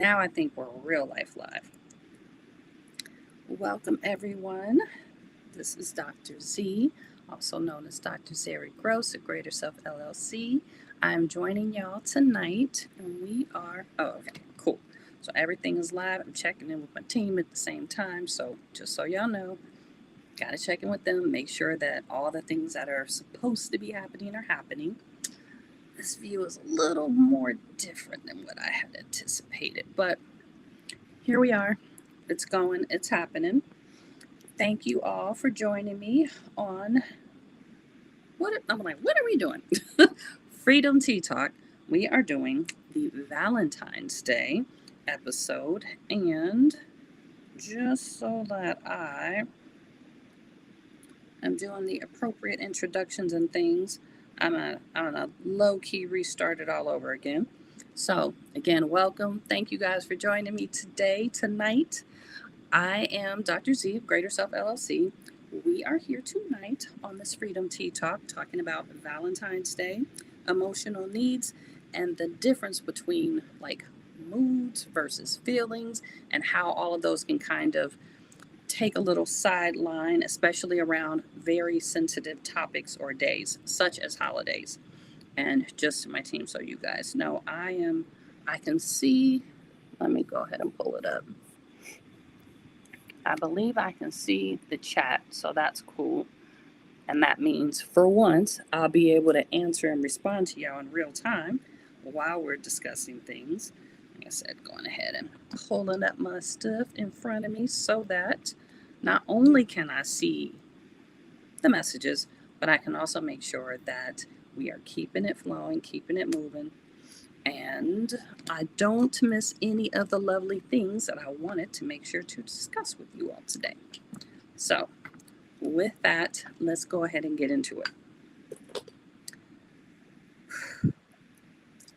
Now I think we're real life live. Welcome, everyone. This is Dr. Z, also known as Dr. Zary Gross at Greater Self LLC. I'm joining y'all tonight, and we are. Oh, okay, cool. So everything is live. I'm checking in with my team at the same time. So just so y'all know, gotta check in with them, make sure that all the things that are supposed to be happening are happening. This view is a little more different than what I had anticipated, but here we are. It's going, it's happening. Thank you all for joining me on what are we doing? Freedom Tea Talk. We are doing the Valentine's Day episode, and just so that I am doing the appropriate introductions and things, I'm gonna low key restart it all over again. So again, welcome. Thank you guys for joining me tonight. I am Dr. Z of Greater Self LLC. We are here tonight on this Freedom Tea Talk talking about Valentine's Day, emotional needs, and the difference between like moods versus feelings, and how all of those can kind of take a little sideline, especially around very sensitive topics or days, such as holidays. And just to my team, so you guys know, I can see, let me go ahead and pull it up. I believe I can see the chat, so that's cool. And that means for once, I'll be able to answer and respond to y'all in real time while we're discussing things. Like I said, going ahead and pulling up my stuff in front of me so that not only can I see the messages, but I can also make sure that we are keeping it flowing, keeping it moving, and I don't miss any of the lovely things that I wanted to make sure to discuss with you all today. So, with that, let's go ahead and get into it.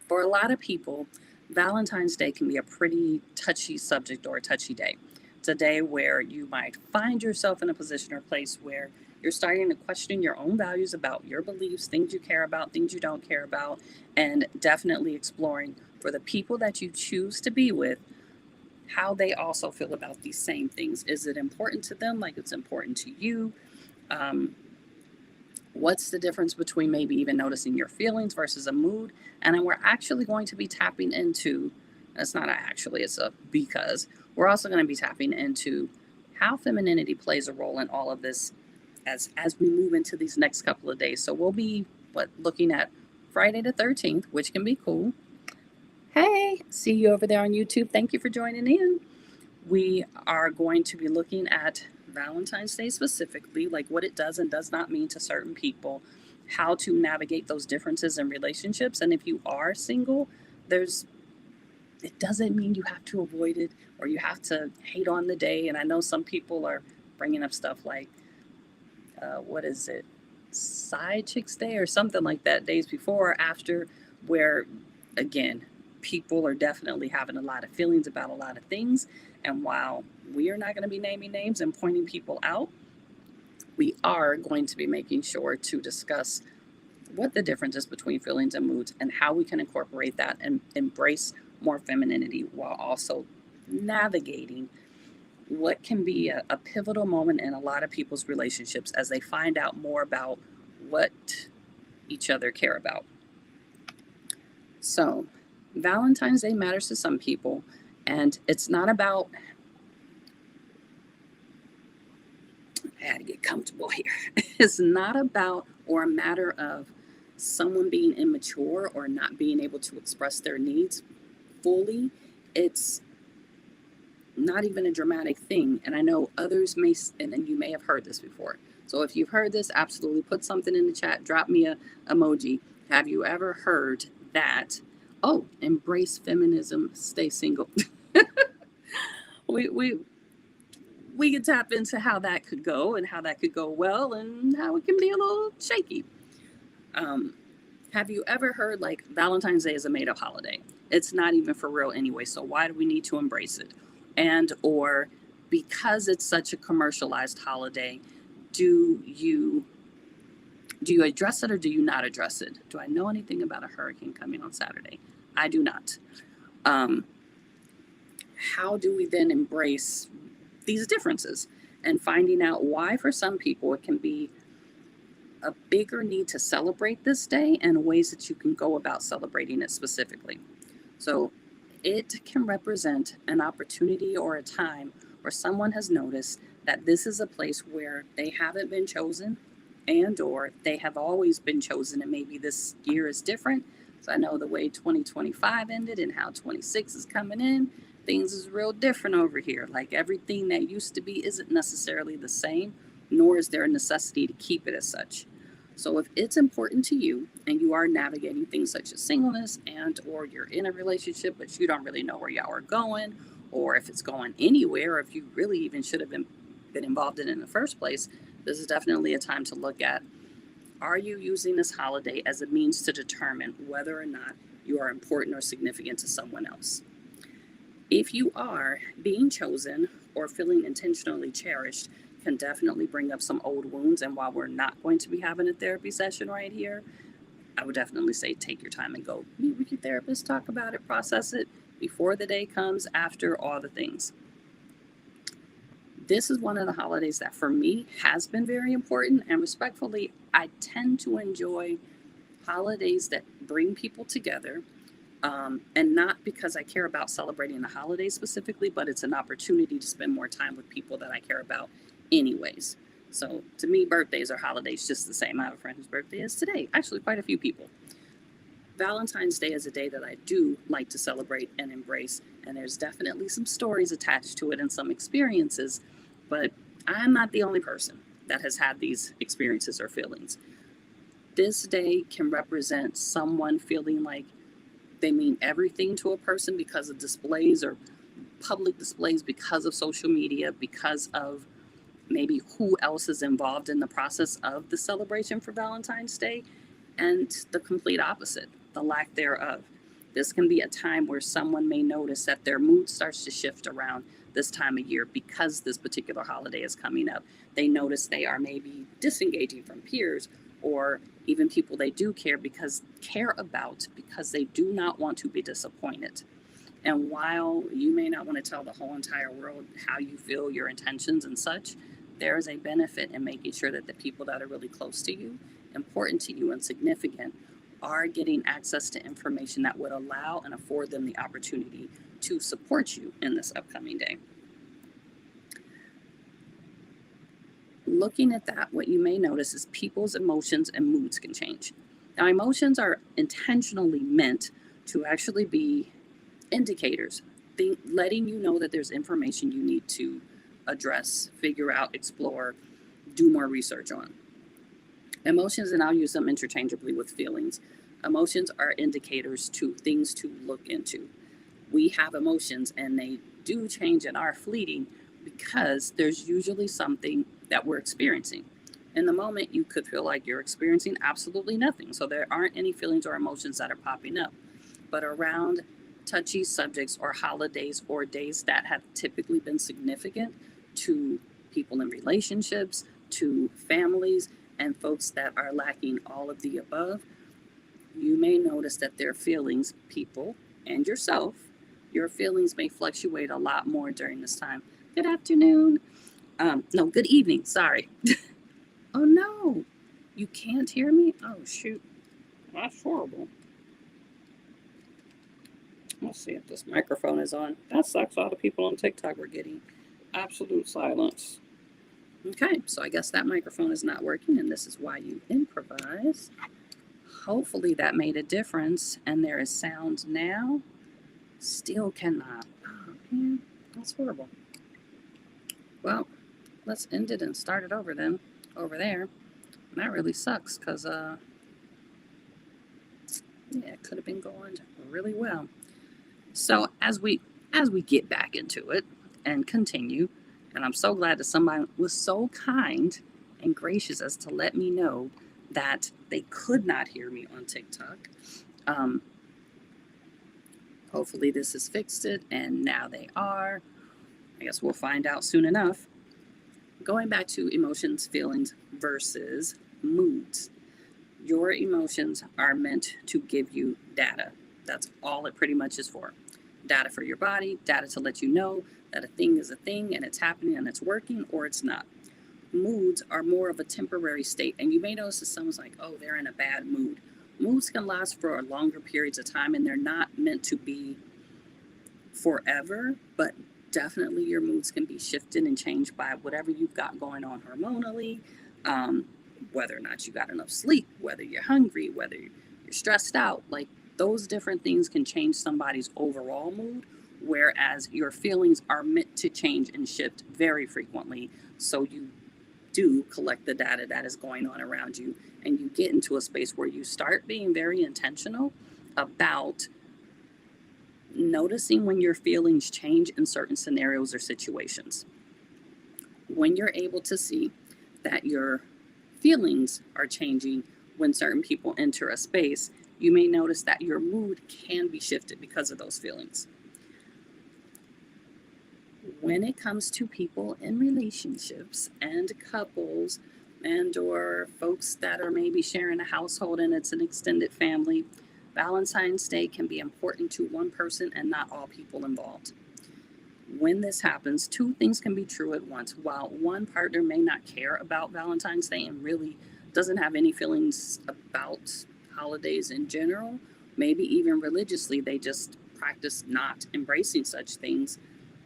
For a lot of people, Valentine's Day can be a pretty touchy subject or a touchy day. It's a day where you might find yourself in a position or place where you're starting to question your own values about your beliefs, things you care about, things you don't care about, and definitely exploring for the people that you choose to be with how they also feel about these same things. Is it important to them like it's important to you? Um, what's the difference between maybe even noticing your feelings versus a mood? And then we're actually going to be tapping into, it's not actually, it's a because, we're also going to be tapping into how femininity plays a role in all of this as we move into these next couple of days. So we'll be looking at Friday the 13th, which can be cool. Hey, see you over there on YouTube. Thank you for joining in. We are going to be looking at Valentine's Day specifically, like what it does and does not mean to certain people, how to navigate those differences in relationships. And if you are single, it doesn't mean you have to avoid it or you have to hate on the day. And I know some people are bringing up stuff like, what is it, Side Chicks Day or something like that, days before or after, where, again, people are definitely having a lot of feelings about a lot of things. And while we are not going to be naming names and pointing people out, we are going to be making sure to discuss what the difference is between feelings and moods and how we can incorporate that and embrace more femininity while also navigating what can be a pivotal moment in a lot of people's relationships as they find out more about what each other care about. So, Valentine's Day matters to some people, and it's not about, I had to get comfortable here. It's not about or a matter of someone being immature or not being able to express their needs fully. It's not even a dramatic thing. And I know others may, and you may have heard this before. So if you've heard this, absolutely put something in the chat, drop me a emoji. Have you ever heard that? Oh, embrace feminism, stay single. we can tap into how that could go and how that could go well and how it can be a little shaky. Have you ever heard like Valentine's Day is a made-up holiday? It's not even for real anyway, so why do we need to embrace it? And or because it's such a commercialized holiday, do you address it or do you not address it? Do I know anything about a hurricane coming on Saturday? I do not. how do we then embrace these differences and finding out why for some people it can be a bigger need to celebrate this day and ways that you can go about celebrating it specifically. So it can represent an opportunity or a time where someone has noticed that this is a place where they haven't been chosen and or they have always been chosen and maybe this year is different. So I know the way 2025 ended and how 26 is coming in, things is real different over here. Like everything that used to be isn't necessarily the same, nor is there a necessity to keep it as such. So if it's important to you and you are navigating things such as singleness and or you're in a relationship but you don't really know where y'all are going, or if it's going anywhere, or if you really even should have been involved in it in the first place, this is definitely a time to look at, are you using this holiday as a means to determine whether or not you are important or significant to someone else? If you are, being chosen or feeling intentionally cherished can definitely bring up some old wounds. And while we're not going to be having a therapy session right here, I would definitely say take your time and go meet with your therapist, talk about it, process it before the day comes, after, all the things. This is one of the holidays that for me has been very important, and respectfully, I tend to enjoy holidays that bring people together. And not because I care about celebrating the holiday specifically, but it's an opportunity to spend more time with people that I care about anyways. So to me, birthdays are holidays just the same. I have a friend whose birthday is today, actually quite a few people. Valentine's Day is a day that I do like to celebrate and embrace, and there's definitely some stories attached to it and some experiences, but I'm not the only person that has had these experiences or feelings. This day can represent someone feeling like they mean everything to a person because of displays or public displays, because of social media, because of maybe who else is involved in the process of the celebration for Valentine's Day, and the complete opposite, the lack thereof. This can be a time where someone may notice that their mood starts to shift around this time of year because this particular holiday is coming up. They notice they are maybe disengaging from peers or even people they do care about because they do not want to be disappointed. And while you may not want to tell the whole entire world how you feel, your intentions and such, there is a benefit in making sure that the people that are really close to you, important to you, and significant are getting access to information that would allow and afford them the opportunity to support you in this upcoming day. Looking at that, what you may notice is people's emotions and moods can change. Now, emotions are intentionally meant to actually be indicators, letting you know that there's information you need to address, figure out, explore, do more research on. Emotions, and I'll use them interchangeably with feelings. Emotions are indicators to things to look into. We have emotions and they do change and are fleeting because there's usually something that we're experiencing. In the moment, you could feel like you're experiencing absolutely nothing. So there aren't any feelings or emotions that are popping up. But around touchy subjects or holidays or days that have typically been significant to people in relationships, to families, and folks that are lacking all of the above, you may notice that their feelings, people, and yourself, your feelings may fluctuate a lot more during this time. Good afternoon. No, good evening. Sorry. Oh no, you can't hear me? Oh shoot, that's horrible. Let's see if this microphone is on. That sucks. All the people on TikTok were getting absolute silence. Okay, so I guess that microphone is not working, and this is why you improvise. Hopefully that made a difference, and there is sound now. Still cannot. Oh man, that's horrible. Well, let's end it and start it over then, over there. And that really sucks, because yeah, it could have been going really well. So as we get back into it and continue, and I'm so glad that somebody was so kind and gracious as to let me know that they could not hear me on TikTok. Hopefully this has fixed it, and now they are. I guess we'll find out soon enough. Going back to emotions, feelings versus moods. Your emotions are meant to give you data. That's all it pretty much is for. Data for your body, data to let you know that a thing is a thing and it's happening and it's working, or it's not. Moods are more of a temporary state, and you may notice that someone's like, oh, they're in a bad mood. Moods can last for longer periods of time, and they're not meant to be forever, but definitely your moods can be shifted and changed by whatever you've got going on hormonally, um, whether or not you got enough sleep, whether you're hungry, whether you're stressed out. Like, those different things can change somebody's overall mood, whereas your feelings are meant to change and shift very frequently. So you do collect the data that is going on around you, and you get into a space where you start being very intentional about noticing when your feelings change in certain scenarios or situations. When you're able to see that your feelings are changing when certain people enter a space, you may notice that your mood can be shifted because of those feelings. When it comes to people in relationships and couples and or folks that are maybe sharing a household and it's an extended family, Valentine's Day can be important to one person and not all people involved. When this happens, two things can be true at once. While one partner may not care about Valentine's Day and really doesn't have any feelings about holidays in general, maybe even religiously, they just practice not embracing such things,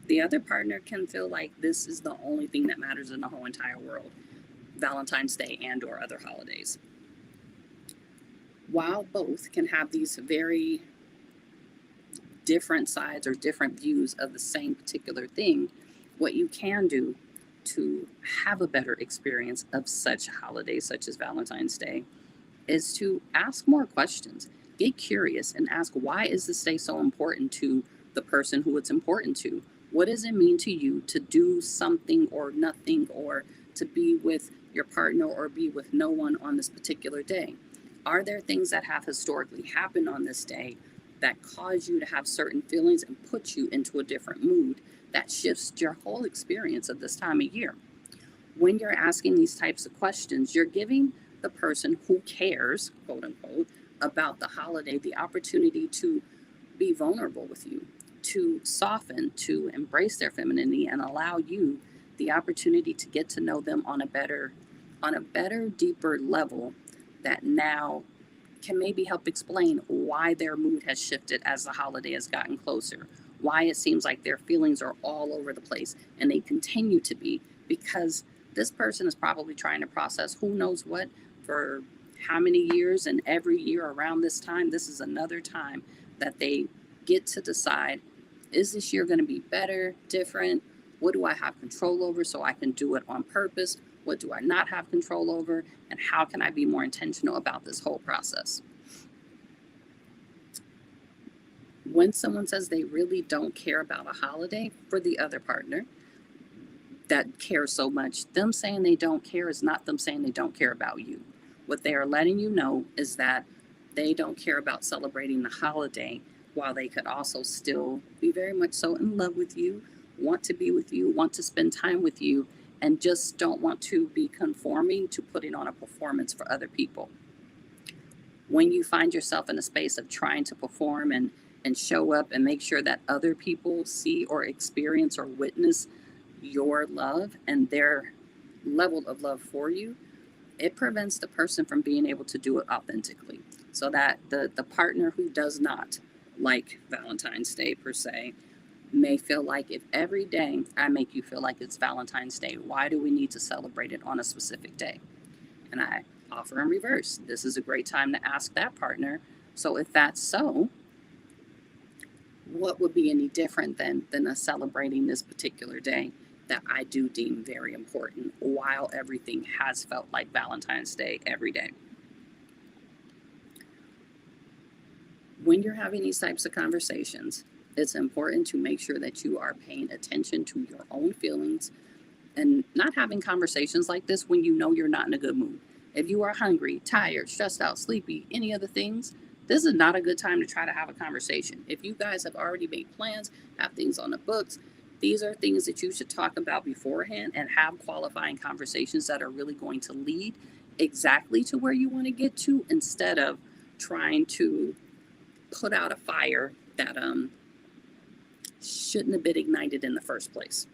the other partner can feel like this is the only thing that matters in the whole entire world, Valentine's Day and or other holidays. While both can have these very different sides or different views of the same particular thing, what you can do to have a better experience of such holidays such as Valentine's Day is to ask more questions. Get curious and ask, why is this day so important to the person who it's important to? What does it mean to you to do something or nothing, or to be with your partner or be with no one on this particular day? Are there things that have historically happened on this day that cause you to have certain feelings and put you into a different mood that shifts your whole experience of this time of year? When you're asking these types of questions, you're giving the person who cares, quote unquote, about the holiday the opportunity to be vulnerable with you, to soften, to embrace their femininity, and allow you the opportunity to get to know them on a better, deeper level that now can maybe help explain why their mood has shifted as the holiday has gotten closer, why it seems like their feelings are all over the place, and they continue to be, because this person is probably trying to process who knows what for how many years, and every year around this time, this is another time that they get to decide, is this year going to be better, different? What do I have control over so I can do it on purpose? What do I not have control over? And how can I be more intentional about this whole process? When someone says they really don't care about a holiday for the other partner that cares so much, them saying they don't care is not them saying they don't care about you. What they are letting you know is that they don't care about celebrating the holiday, while they could also still be very much so in love with you, want to be with you, want to spend time with you, and just don't want to be conforming to putting on a performance for other people. When you find yourself in a space of trying to perform and show up and make sure that other people see or experience or witness your love and their level of love for you, it prevents the person from being able to do it authentically. So that the partner who does not like Valentine's Day per se may feel like, if every day I make you feel like it's Valentine's Day, why do we need to celebrate it on a specific day? And I offer in reverse. This is a great time to ask that partner, so if that's so, what would be any different than us celebrating this particular day that I do deem very important, while everything has felt like Valentine's Day every day? When you're having these types of conversations, it's important to make sure that you are paying attention to your own feelings and not having conversations like this when you know you're not in a good mood. If you are hungry, tired, stressed out, sleepy, any other things, this is not a good time to try to have a conversation. If you guys have already made plans, have things on the books, these are things that you should talk about beforehand and have qualifying conversations that are really going to lead exactly to where you want to get to, instead of trying to put out a fire that shouldn't have been ignited in the first place.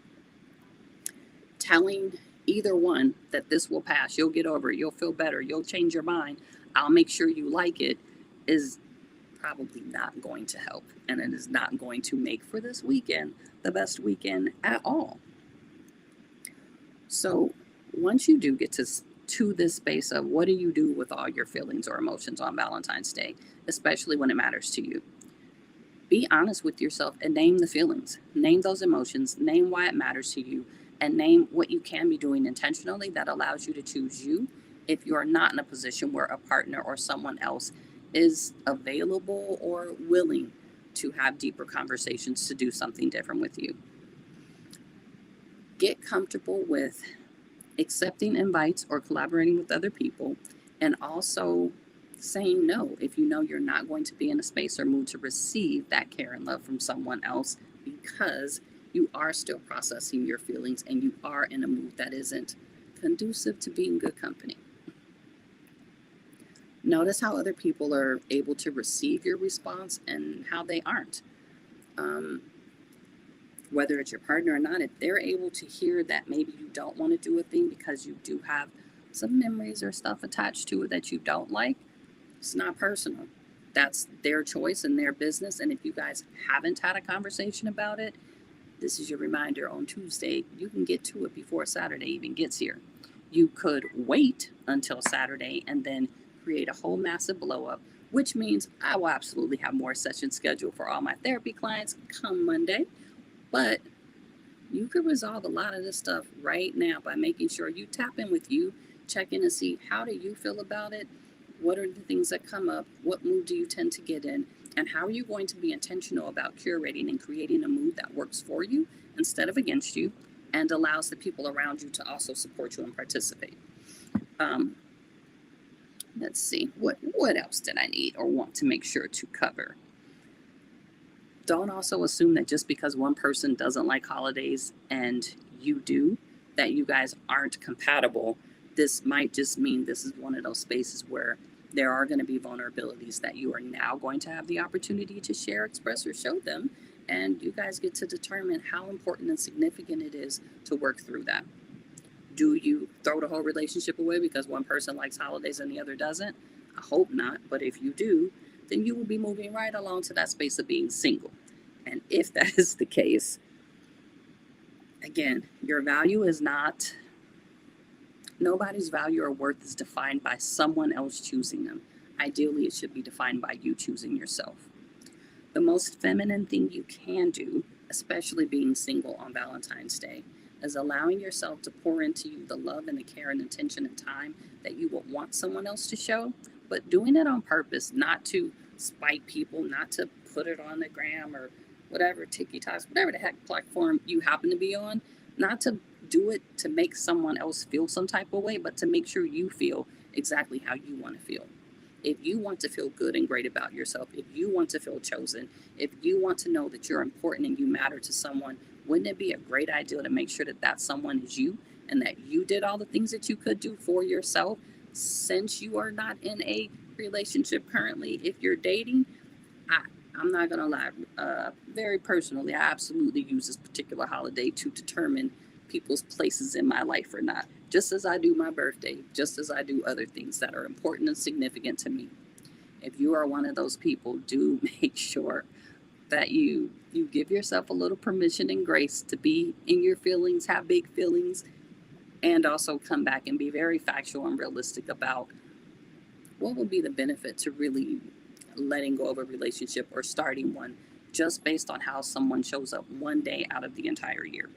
Telling either one that this will pass, you'll get over it, you'll feel better, you'll change your mind, I'll make sure you like it, is probably not going to help. And it is not going to make for this weekend the best weekend at all. So once you do get to this space of what do you do with all your feelings or emotions on Valentine's Day, especially when it matters to you, be honest with yourself and name the feelings, name those emotions, name why it matters to you, and name what you can be doing intentionally that allows you to choose you if you're not in a position where a partner or someone else is available or willing to have deeper conversations to do something different with you. Get comfortable with accepting invites or collaborating with other people, and also saying no if you know you're not going to be in a space or mood to receive that care and love from someone else, because you are still processing your feelings and you are in a mood that isn't conducive to being good company. Notice how other people are able to receive your response and how they aren't. Whether it's your partner or not, if they're able to hear that maybe you don't want to do a thing because you do have some memories or stuff attached to it that you don't like, it's not personal. That's their choice and their business. And if you guys haven't had a conversation about it, this is your reminder on Tuesday. You can get to it before Saturday even gets here. You could wait until Saturday and then create a whole massive blow up, which means I will absolutely have more sessions scheduled for all my therapy clients come Monday. But you could resolve a lot of this stuff right now by making sure you tap in with you, check in and see how do you feel about it, what are the things that come up, what mood do you tend to get in, and how are you going to be intentional about curating and creating a mood that works for you instead of against you and allows the people around you to also support you and participate. Let's see, what else did I need or want to make sure to cover? Don't also assume that just because one person doesn't like holidays and you do, that you guys aren't compatible. This might just mean this is one of those spaces where there are going to be vulnerabilities that you are now going to have the opportunity to share, express, or show them. And you guys get to determine how important and significant it is to work through that. Do you throw the whole relationship away because one person likes holidays and the other doesn't? I hope not. But if you do, then you will be moving right along to that space of being single. And if that is the case, again, your value is not, nobody's value or worth is defined by someone else choosing them. Ideally, it should be defined by you choosing yourself. The most feminine thing you can do, especially being single on Valentine's Day, is allowing yourself to pour into you the love and the care and attention and time that you would want someone else to show, but doing it on purpose, not to spite people, not to put it on the gram or whatever, TikTok, whatever the heck platform you happen to be on, not to do it to make someone else feel some type of way, but to make sure you feel exactly how you want to feel. If you want to feel good and great about yourself, if you want to feel chosen, if you want to know that you're important and you matter to someone, wouldn't it be a great idea to make sure that that someone is you and that you did all the things that you could do for yourself since you are not in a relationship currently? If you're dating, I'm not going to lie, very personally, I absolutely use this particular holiday to determine people's places in my life or not, just as I do my birthday, just as I do other things that are important and significant to me. If you are one of those people, do make sure that you give yourself a little permission and grace to be in your feelings, have big feelings, and also come back and be very factual and realistic about what would be the benefit to really letting go of a relationship or starting one just based on how someone shows up one day out of the entire year.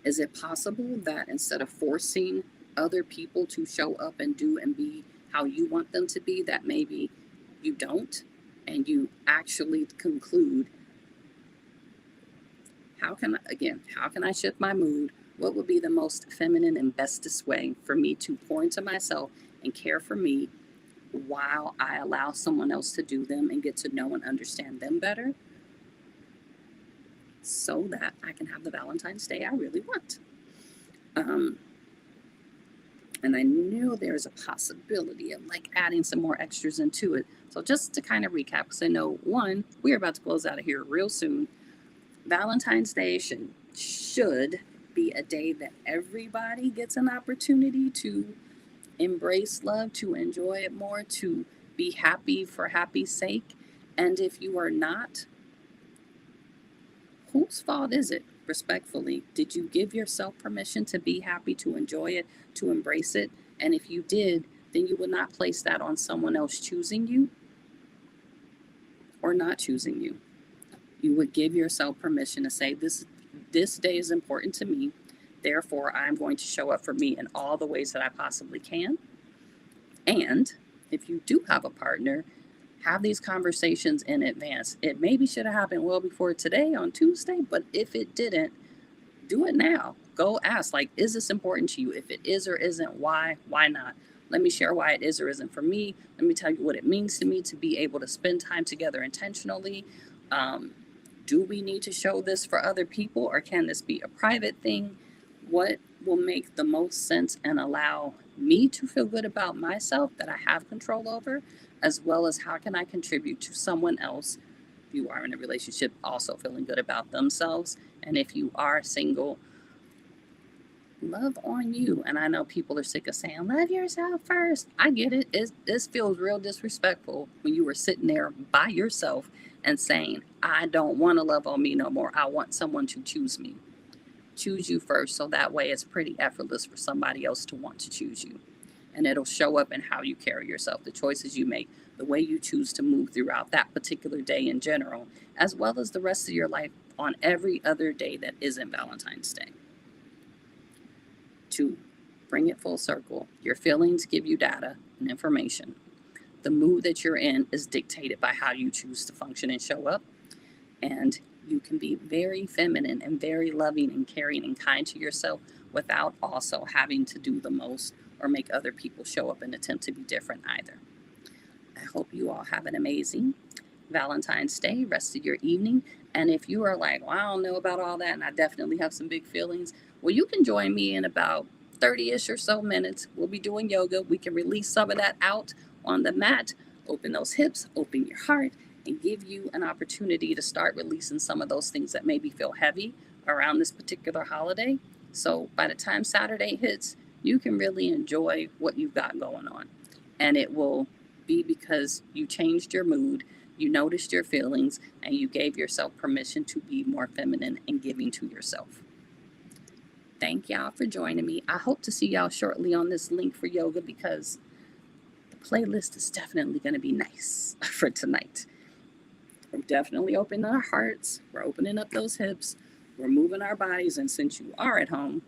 Is it possible that instead of forcing other people to show up and do and be how you want them to be, that maybe you don't, and you actually conclude, how can I shift my mood? What would be the most feminine and bestest way for me to pour into myself and care for me while I allow someone else to do them and get to know and understand them better, so that I can have the Valentine's Day I really want. And I know there's a possibility of like adding some more extras into it. So just to kind of recap, because I know, one, we're about to close out of here real soon. Valentine's Day should be a day that everybody gets an opportunity to embrace love, to enjoy it more, to be happy for happy's sake. And if you are not, whose fault is it? Respectfully, did you give yourself permission to be happy, to enjoy it, to embrace it? And if you did, then you would not place that on someone else choosing you or not choosing you. You would give yourself permission to say, this day is important to me. Therefore, I'm going to show up for me in all the ways that I possibly can. And if you do have a partner, have these conversations in advance. It maybe should have happened well before today on Tuesday, but if it didn't, do it now. Go ask, like, is this important to you? If it is or isn't, why? Why not? Let me share why it is or isn't for me. Let me tell you what it means to me to be able to spend time together intentionally. Um, do we need to show this for other people, or can this be a private thing? What will make the most sense and allow me to feel good about myself that I have control over, as well as how can I contribute to someone else, if you are in a relationship, also feeling good about themselves. And if you are single, love on you. And I know people are sick of saying, love yourself first. I get it. This feels real disrespectful when you were sitting there by yourself and saying, I don't want to love on me no more. I want someone to choose me. Choose you first, so that way it's pretty effortless for somebody else to want to choose you. And it'll show up in how you carry yourself, the choices you make, the way you choose to move throughout that particular day in general, as well as the rest of your life on every other day that isn't Valentine's Day. To bring it full circle, your feelings give you data and information. The mood that you're in is dictated by how you choose to function and show up. And you can be very feminine and very loving and caring and kind to yourself without also having to do the most or make other people show up and attempt to be different either. I hope you all have an amazing Valentine's Day, rest of your evening. And if you are like, well, I don't know about all that, and I definitely have some big feelings, well, you can join me in about 30-ish or so minutes. We'll be doing yoga. We can release some of that out on the mat, open those hips, open your heart, and give you an opportunity to start releasing some of those things that maybe feel heavy around this particular holiday. So by the time Saturday hits, you can really enjoy what you've got going on. And it will be because you changed your mood, you noticed your feelings, and you gave yourself permission to be more feminine and giving to yourself. Thank y'all for joining me. I hope to see y'all shortly on this link for yoga, because the playlist is definitely going to be nice for tonight. We're definitely opening our hearts. We're opening up those hips. We're moving our bodies. And since you are at home,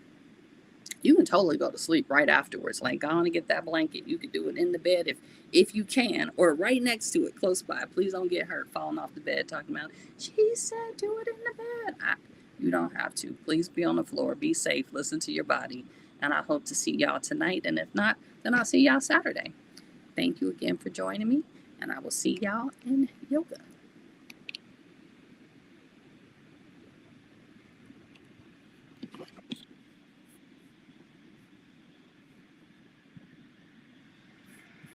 you can totally go to sleep right afterwards. Like, go on and get that blanket. You could do it in the bed if you can, or right next to it, close by. Please don't get hurt falling off the bed talking about, she said do it in the bed. You don't have to. Please be on the floor. Be safe. Listen to your body. And I hope to see y'all tonight. And if not, then I'll see y'all Saturday. Thank you again for joining me. And I will see y'all in yoga.